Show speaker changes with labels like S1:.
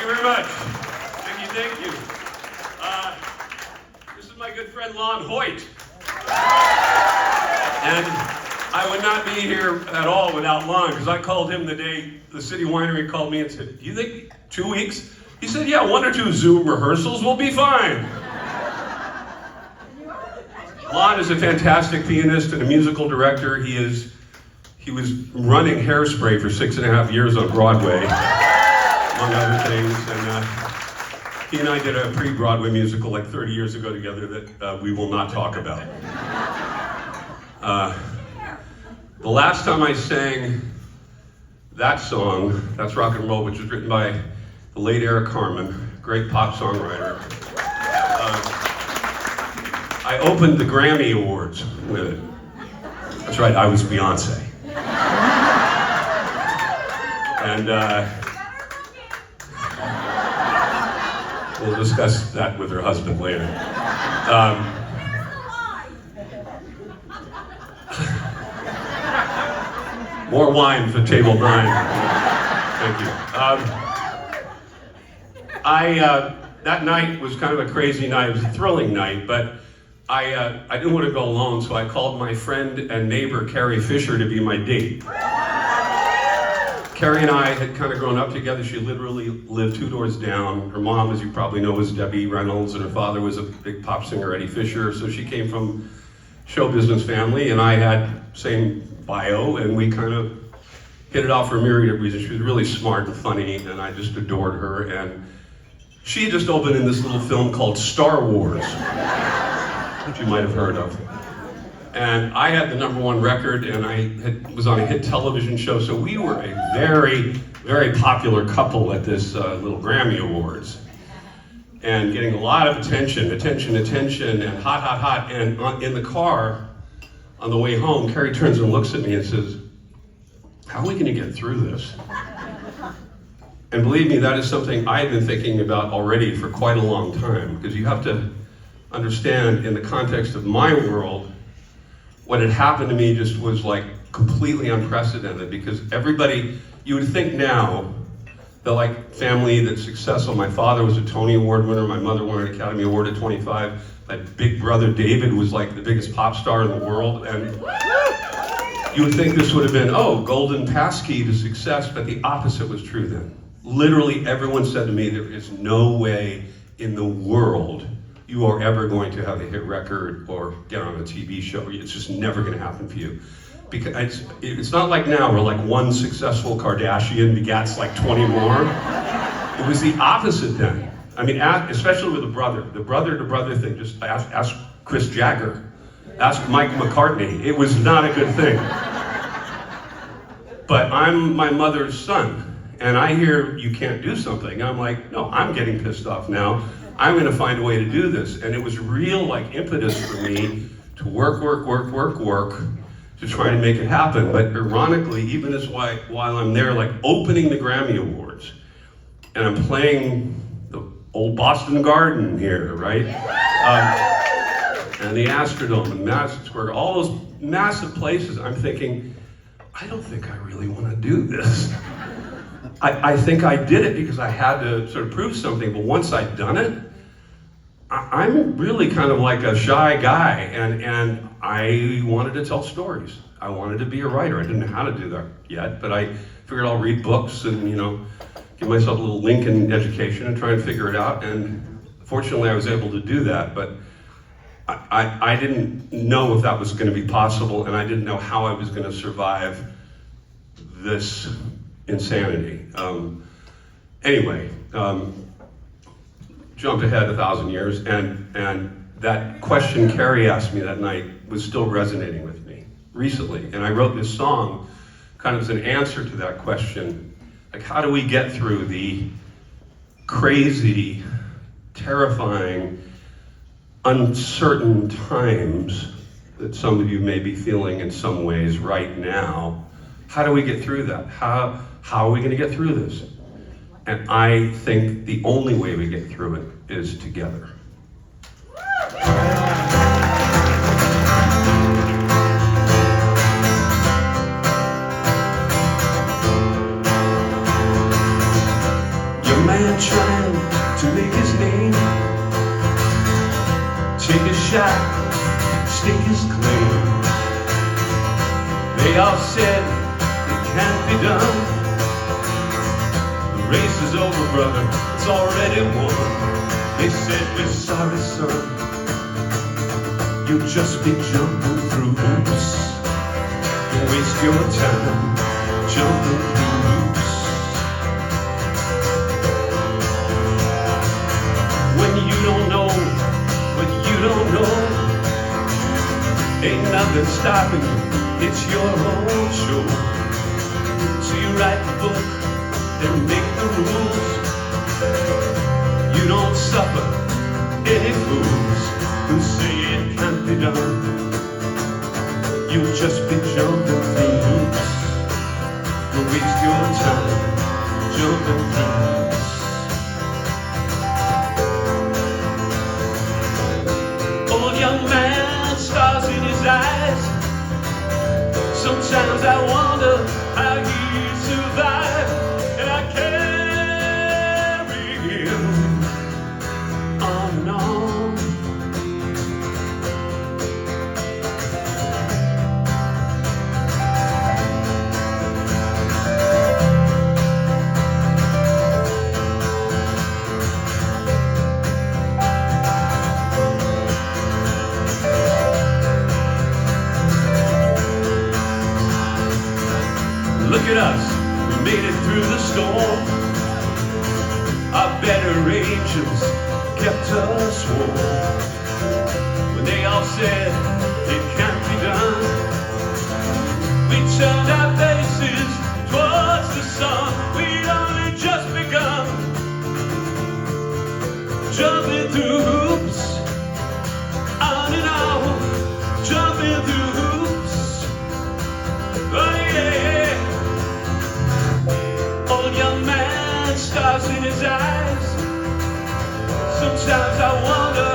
S1: very much. Thank you. This is my good friend Lon Hoyt. And I would not be here at all without Lon, because I called him the day the City Winery called me and said, "Do you think 2 weeks?" He said, "Yeah, 1 or 2 Zoom rehearsals will be fine." Lon is a fantastic pianist and a musical director. He was running Hairspray for 6.5 years on Broadway, among other things. And he and I did a pre-Broadway musical like 30 years ago together that we will not talk about. The last time I sang that song, That's Rock and Roll, which was written by the late Eric Carmen, great pop songwriter. I opened the Grammy Awards with it. That's right, I was Beyonce. And we'll discuss that with her husband later. More wine for table 9. Thank you. That night was kind of a crazy night. It was a thrilling night, but I didn't want to go alone, so I called my friend and neighbor, Carrie Fisher, to be my date. Carrie and I had kind of grown up together. She literally lived 2 doors down. Her mom, as you probably know, was Debbie Reynolds, and her father was a big pop singer, Eddie Fisher. So she came from show business family, and I had same bio, and we kind of hit it off for a myriad of reasons. She was really smart and funny, and I just adored her. And she just opened in this little film called Star Wars, which you might have heard of. And I had the #1 record, and I was on a hit television show, so we were a very, very popular couple at this little Grammy Awards. And getting a lot of attention, and hot. And in the car, on the way home, Carrie turns and looks at me and says, "How are we gonna get through this?" And believe me, that is something I had been thinking about already for quite a long time, because you have to understand, in the context of my world, what had happened to me just was like completely unprecedented, because everybody, you would think now, the like family that's successful. My father was a Tony Award winner, my mother won an Academy Award at 25, my big brother David was like the biggest pop star in the world, and you would think this would have been, oh, golden passkey to success, but the opposite was true then. Literally everyone said to me, there is no way in the world you are ever going to have a hit record or get on a TV show. It's just never gonna happen for you. Because it's not like now where like one successful Kardashian begats like 20 more. It was the opposite then. I mean, especially with the brother-to-brother thing. Just ask Chris Jagger, ask Mike McCartney. It was not a good thing. But I'm my mother's son, and I hear you can't do something. I'm like, no, I'm getting pissed off now. I'm gonna find a way to do this. And it was real like impetus for me to work to try to make it happen. But ironically, even as while I'm there like opening the Grammy Awards, and I'm playing the old Boston Garden here, right? And the Astrodome and Madison Square, all those massive places, I'm thinking, I don't think I really wanna do this. I think I did it because I had to sort of prove something, but once I'd done it, I'm really kind of like a shy guy, and I wanted to tell stories. I wanted to be a writer. I didn't know how to do that yet, but I figured I'll read books and, give myself a little Lincoln education and try and figure it out. And fortunately, I was able to do that, but I didn't know if that was going to be possible, and I didn't know how I was going to survive this insanity. Anyway, jumped ahead 1,000 years, and that question Carrie asked me that night was still resonating with me recently. And I wrote this song kind of as an answer to that question. Like, how do we get through the crazy, terrifying, uncertain times that some of you may be feeling in some ways right now? How do we get through that? How are we going to get through this? And I think the only way we get through it is together. You young man trying to make his name. Take a shot, stake his claim. They all said it can't be done. The race is over, brother, it's already won. They said, we're sorry, son, you'll just be jumping through hoops. Don't waste your time jumping through hoops. When you don't know, ain't nothing stopping you, it's your own show. So you write the book and make the rules. You don't suffer any fools who say it can't be done. You'll just be jumping through hoops. Don't waste your time jumping through hoops. Old young man, stars in his eyes. Sometimes I wonder how he survived, and I carry him on and on. Look at us, we made it through the storm. Our better angels kept us warm. When they all said it can't be done, we turned our faces towards the sun. We'd only just begun jumping through hoops, on and on, jumping through hoops. Oh yeah. Young man, stars in his eyes. Sometimes I wonder